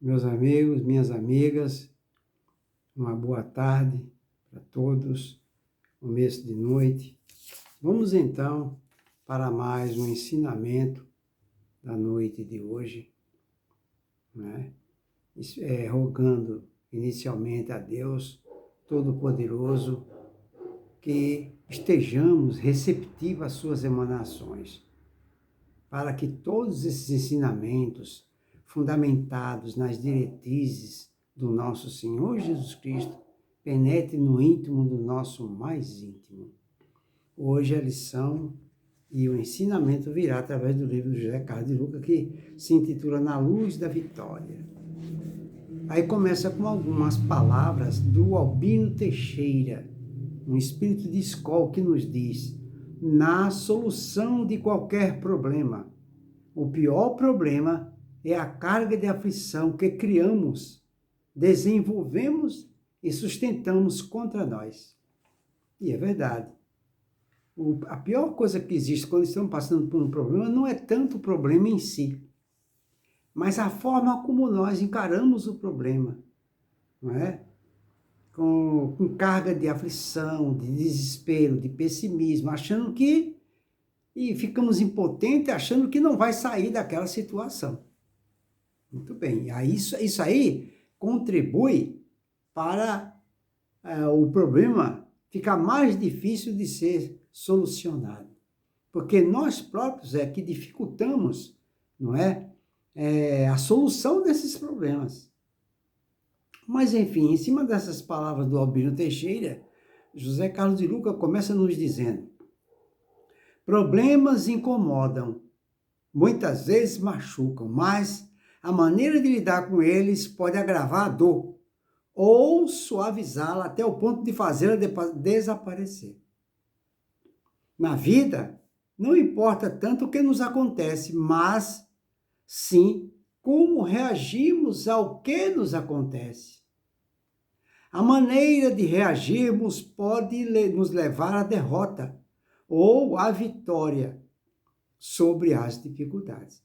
Meus amigos, minhas amigas, uma boa tarde para todos, começo de noite. Vamos então para mais um ensinamento da noite de hoje, né? Rogando inicialmente a Deus Todo-Poderoso que estejamos receptivos às suas emanações, para que todos esses ensinamentos fundamentados nas diretrizes do nosso Senhor Jesus Cristo penetre no íntimo do nosso mais íntimo. Hoje a lição e o ensinamento virá através do livro de José Carlos de Lucas, que se intitula Na Luz da Vitória. Aí começa com algumas palavras do Albino Teixeira, um espírito de escola que nos diz: na solução de qualquer problema, o pior problema é a carga de aflição que criamos, desenvolvemos e sustentamos contra nós. E é verdade. A pior coisa que existe quando estamos passando por um problema não é tanto o problema em si, mas a forma como nós encaramos o problema, não é? Com carga de aflição, de desespero, de pessimismo, achando que... E ficamos impotentes, achando que não vai sair daquela situação. Muito bem. Isso aí contribui para o problema ficar mais difícil de ser solucionado. Porque nós próprios é que dificultamos, não é? A solução desses problemas. Mas, enfim, em cima dessas palavras do Albino Teixeira, José Carlos de Lucas começa nos dizendo: problemas incomodam, muitas vezes machucam, mas a maneira de lidar com eles pode agravar a dor ou suavizá-la até o ponto de fazê-la desaparecer. Na vida, não importa tanto o que nos acontece, mas sim como reagimos ao que nos acontece. A maneira de reagirmos pode nos levar à derrota ou à vitória sobre as dificuldades.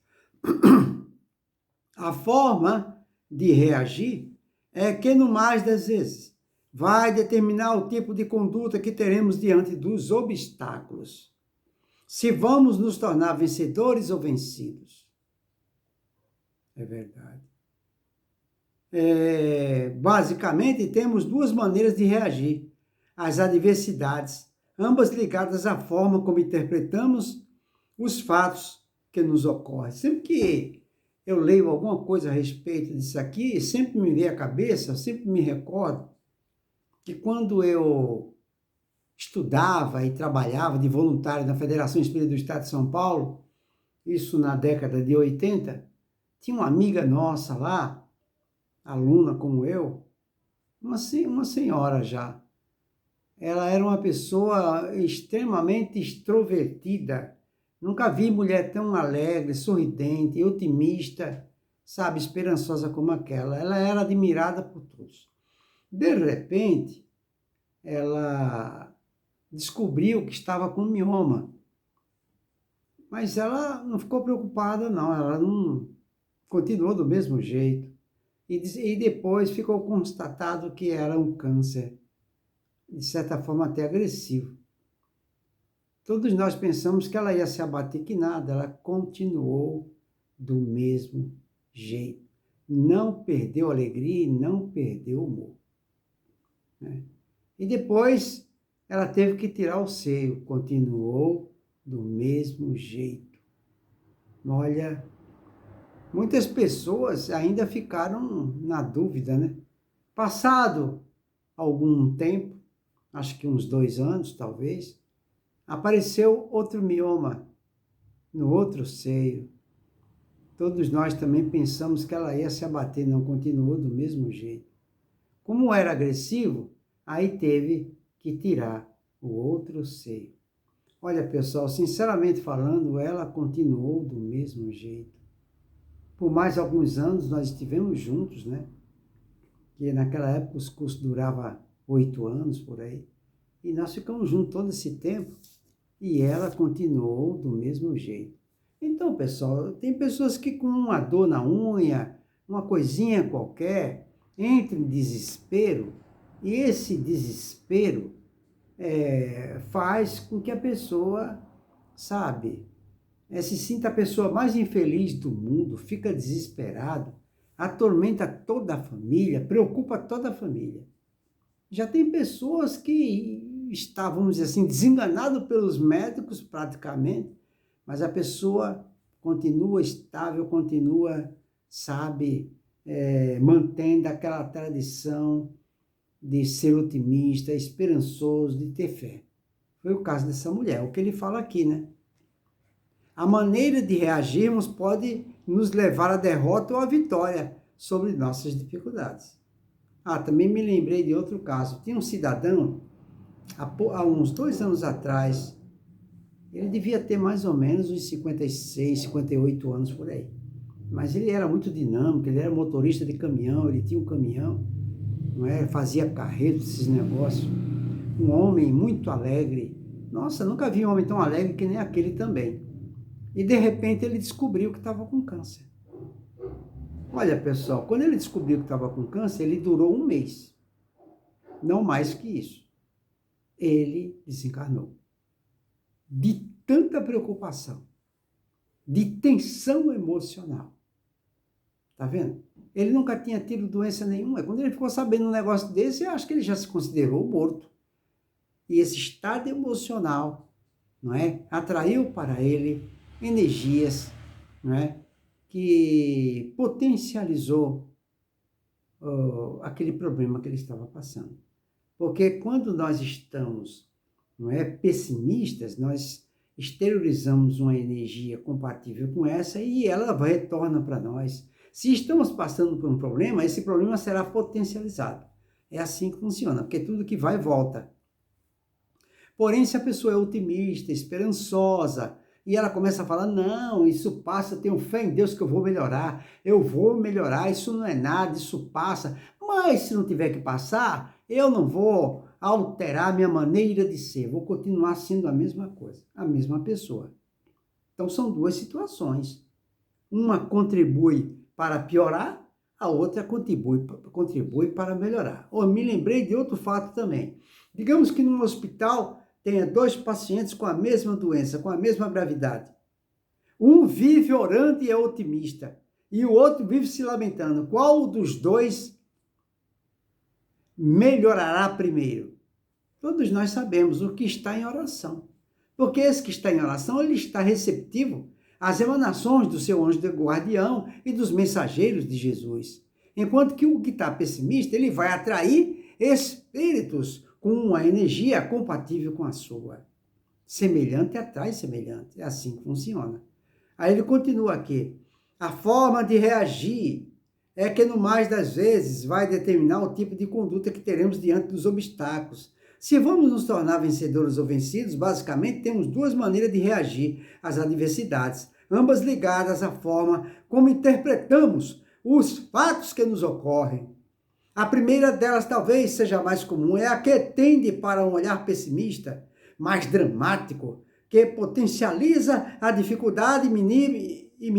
A forma de reagir é que, no mais das vezes, vai determinar o tipo de conduta que teremos diante dos obstáculos. Se vamos nos tornar vencedores ou vencidos. É verdade. Basicamente, temos duas maneiras de reagir às adversidades, ambas ligadas à forma como interpretamos os fatos que nos ocorrem. Sempre que eu leio alguma coisa a respeito disso aqui, sempre me vem à cabeça, eu sempre me recordo que quando eu estudava e trabalhava de voluntário na Federação Espírita do Estado de São Paulo, isso na década de 80, tinha uma amiga nossa lá, aluna como eu, uma senhora já. Ela era uma pessoa extremamente extrovertida. Nunca vi mulher tão alegre, sorridente, otimista, sabe, esperançosa como aquela. Ela era admirada por todos. De repente, ela descobriu que estava com mioma. Mas ela não ficou preocupada, não. Ela não continuou do mesmo jeito. E depois ficou constatado que era um câncer, de certa forma até agressivo. Todos nós pensamos que ela ia se abater, que nada, ela continuou do mesmo jeito. Não perdeu a alegria e não perdeu o humor. Né? E depois ela teve que tirar o seio, continuou do mesmo jeito. Olha, muitas pessoas ainda ficaram na dúvida, né? Passado algum tempo, acho que uns 2 anos talvez, apareceu outro mioma no outro seio. Todos nós também pensamos que ela ia se abater, não, continuou do mesmo jeito. Como era agressivo, aí teve que tirar o outro seio. Olha, pessoal, sinceramente falando, ela continuou do mesmo jeito. Por mais alguns anos nós estivemos juntos, né? Que naquela época os cursos duravam 8 anos, por aí. E nós ficamos juntos todo esse tempo. E ela continuou do mesmo jeito. Então, pessoal, tem pessoas que com uma dor na unha, uma coisinha qualquer, entra em desespero, e esse desespero faz com que a pessoa, sabe, se sinta a pessoa mais infeliz do mundo, fica desesperado, atormenta toda a família, preocupa toda a família. Já tem pessoas que estavam, vamos dizer assim, desenganadas pelos médicos praticamente, mas a pessoa continua estável, continua, sabe, mantendo aquela tradição de ser otimista, esperançoso, de ter fé. Foi o caso dessa mulher, o que ele fala aqui, né? A maneira de reagirmos pode nos levar à derrota ou à vitória sobre nossas dificuldades. Também me lembrei de outro caso. Tinha um cidadão, há uns 2 anos atrás, ele devia ter mais ou menos uns 56, 58 anos por aí. Mas ele era muito dinâmico, ele era motorista de caminhão, ele tinha um caminhão, não é? Fazia carreto, esses negócios. Um homem muito alegre. Nossa, nunca vi um homem tão alegre que nem aquele também. E de repente ele descobriu que estava com câncer. Olha, pessoal, quando ele descobriu que estava com câncer, ele durou 1 mês. Não mais que isso. Ele desencarnou. De tanta preocupação, de tensão emocional. Tá vendo? Ele nunca tinha tido doença nenhuma. Quando ele ficou sabendo um negócio desse, eu acho que ele já se considerou morto. E esse estado emocional, não é? Atraiu para ele energias, não é? Que potencializou aquele problema que ele estava passando. Porque quando nós estamos, não é, pessimistas, nós exteriorizamos uma energia compatível com essa e ela retorna para nós. Se estamos passando por um problema, esse problema será potencializado. É assim que funciona, porque tudo que vai, volta. Porém, se a pessoa é otimista, esperançosa, e ela começa a falar, não, isso passa, tenho fé em Deus que eu vou melhorar, isso não é nada, isso passa. Mas se não tiver que passar, eu não vou alterar minha maneira de ser, vou continuar sendo a mesma coisa, a mesma pessoa. Então são 2 situações. Uma contribui para piorar, a outra contribui para melhorar. Me lembrei de outro fato também. Digamos que num hospital tenha 2 pacientes com a mesma doença, com a mesma gravidade. Um vive orando e é otimista, e o outro vive se lamentando. Qual dos 2 melhorará primeiro? Todos nós sabemos o que está em oração. Porque esse que está em oração, ele está receptivo às emanações do seu anjo de guardião e dos mensageiros de Jesus. Enquanto que o que está pessimista, ele vai atrair espíritos com uma energia compatível com a sua. Semelhante atrai semelhante. É assim que funciona. Aí ele continua aqui. A forma de reagir é que, no mais das vezes, vai determinar o tipo de conduta que teremos diante dos obstáculos. Se vamos nos tornar vencedores ou vencidos, basicamente temos 2 maneiras de reagir às adversidades, ambas ligadas à forma como interpretamos os fatos que nos ocorrem. A primeira delas talvez seja mais comum, é a que tende para um olhar pessimista, mais dramático, que potencializa a dificuldade e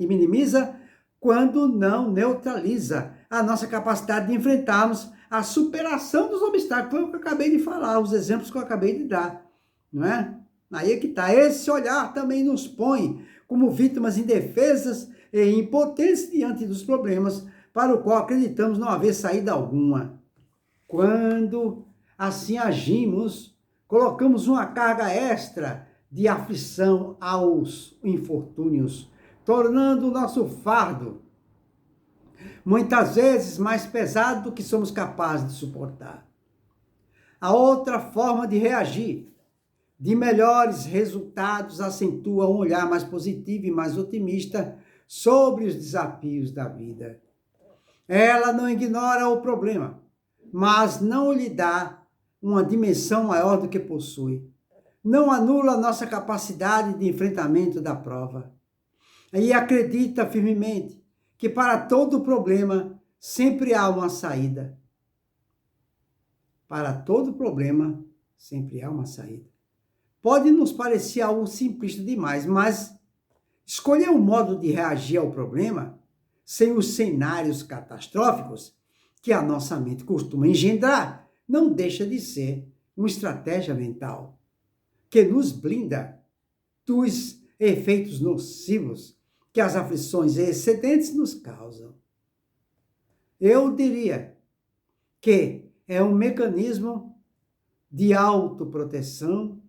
minimiza quando não neutraliza a nossa capacidade de enfrentarmos a superação dos obstáculos. Foi o que eu acabei de falar, os exemplos que eu acabei de dar, não é? Aí é que está. Esse olhar também nos põe como vítimas indefesas e impotentes diante dos problemas para o qual acreditamos não haver saída alguma. Quando assim agimos, colocamos uma carga extra de aflição aos infortúnios, tornando o nosso fardo muitas vezes mais pesado do que somos capazes de suportar. A outra forma de reagir, de melhores resultados, acentua um olhar mais positivo e mais otimista sobre os desafios da vida. Ela não ignora o problema, mas não lhe dá uma dimensão maior do que possui. Não anula a nossa capacidade de enfrentamento da prova. E acredita firmemente que para todo problema sempre há uma saída. Para todo problema sempre há uma saída. Pode nos parecer algo simplista demais, mas Escolher um modo de reagir ao problema sem os cenários catastróficos que a nossa mente costuma engendrar não deixa de ser uma estratégia mental que nos blinda dos efeitos nocivos que as aflições excedentes nos causam. Eu diria que é um mecanismo de autoproteção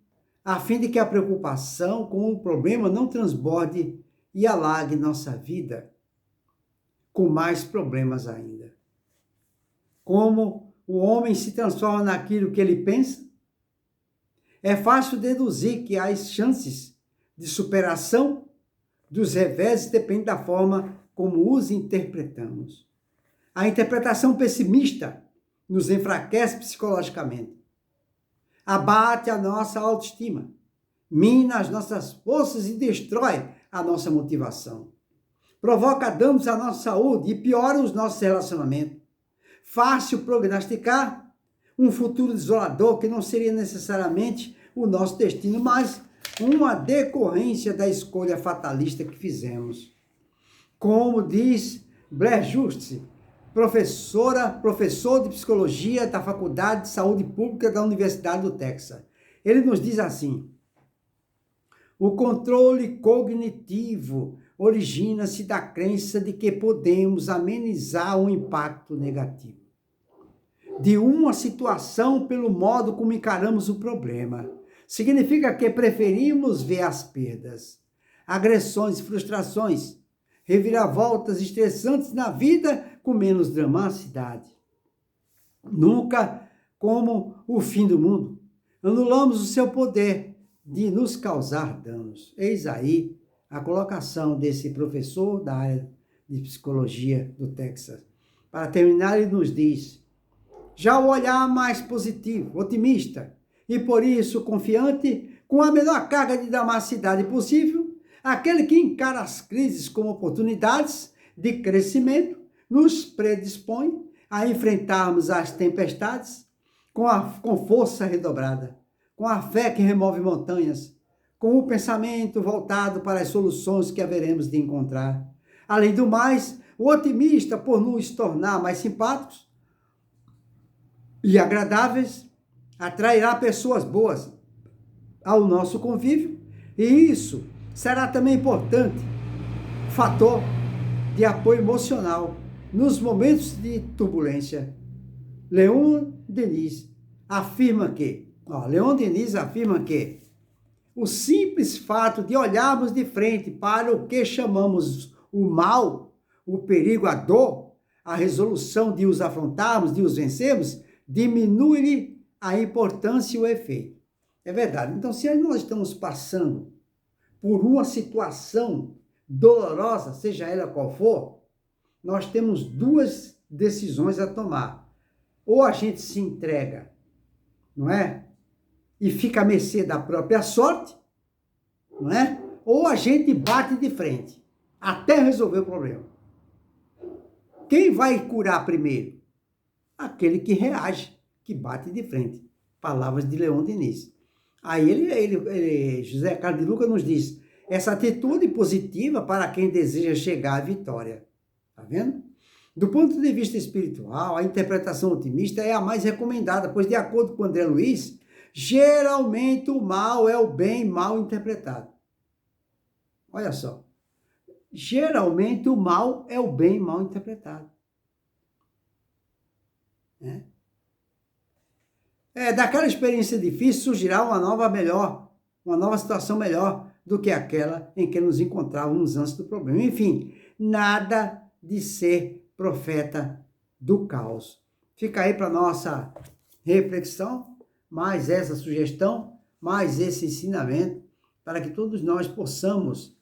a fim de que a preocupação com o problema não transborde e alague nossa vida com mais problemas ainda. Como o homem se transforma naquilo que ele pensa, é fácil deduzir que as chances de superação dos reveses dependem da forma como os interpretamos. A interpretação pessimista nos enfraquece psicologicamente, abate a nossa autoestima, mina as nossas forças e destrói a nossa motivação. Provoca danos à nossa saúde e piora os nossos relacionamentos. Fácil prognosticar um futuro desolador que não seria necessariamente o nosso destino, mas uma decorrência da escolha fatalista que fizemos. Como diz Blair Juste, professor de psicologia da Faculdade de Saúde Pública da Universidade do Texas. Ele nos diz assim: o controle cognitivo origina-se da crença de que podemos amenizar o impacto negativo de uma situação pelo modo como encaramos o problema. Significa que preferimos ver as perdas, agressões, frustrações, reviravoltas estressantes na vida com menos dramaticidade. Nunca como o fim do mundo. Anulamos o seu poder de nos causar danos. Eis aí a colocação desse professor da área de psicologia do Texas. Para terminar, ele nos diz: já o olhar mais positivo, otimista e por isso confiante, com a menor carga de dramaticidade possível, aquele que encara as crises como oportunidades de crescimento, nos predispõe a enfrentarmos as tempestades com força redobrada, com a fé que remove montanhas, com o pensamento voltado para as soluções que haveremos de encontrar. Além do mais, o otimista, por nos tornar mais simpáticos e agradáveis, atrairá pessoas boas ao nosso convívio, e isso será também importante fator de apoio emocional nos momentos de turbulência. Leon Denis afirma que o simples fato de olharmos de frente para o que chamamos o mal, o perigo, a dor, a resolução de os afrontarmos, de os vencermos, diminui a importância e o efeito. É verdade. Então, se nós estamos passando por uma situação dolorosa, seja ela qual for, nós temos duas decisões a tomar. Ou a gente se entrega, não é? E fica à mercê da própria sorte, não é? Ou a gente bate de frente, até resolver o problema. Quem vai curar primeiro? Aquele que reage, que bate de frente. Palavras de Leon Denis. Aí José Carlos de Luca nos diz: essa atitude positiva para quem deseja chegar à vitória. Tá vendo? Do ponto de vista espiritual, a interpretação otimista é a mais recomendada, pois, de acordo com André Luiz, geralmente o mal é o bem mal interpretado. Olha só. Geralmente o mal é o bem mal interpretado. Daquela experiência difícil surgirá uma nova situação melhor do que aquela em que nos encontrávamos antes do problema. Enfim, nada de ser profeta do caos. Fica aí para nossa reflexão, mais essa sugestão, mais esse ensinamento, para que todos nós possamos,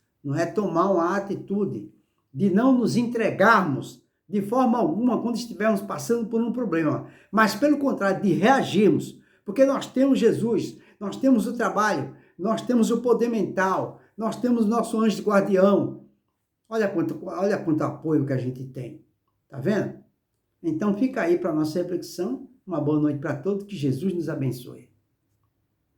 tomar uma atitude de não nos entregarmos de forma alguma quando estivermos passando por um problema, mas pelo contrário, de reagirmos, porque nós temos Jesus, nós temos o trabalho, nós temos o poder mental, nós temos nosso anjo guardião. Olha quanto apoio que a gente tem, tá vendo? Então fica aí para a nossa reflexão, uma boa noite para todos, que Jesus nos abençoe.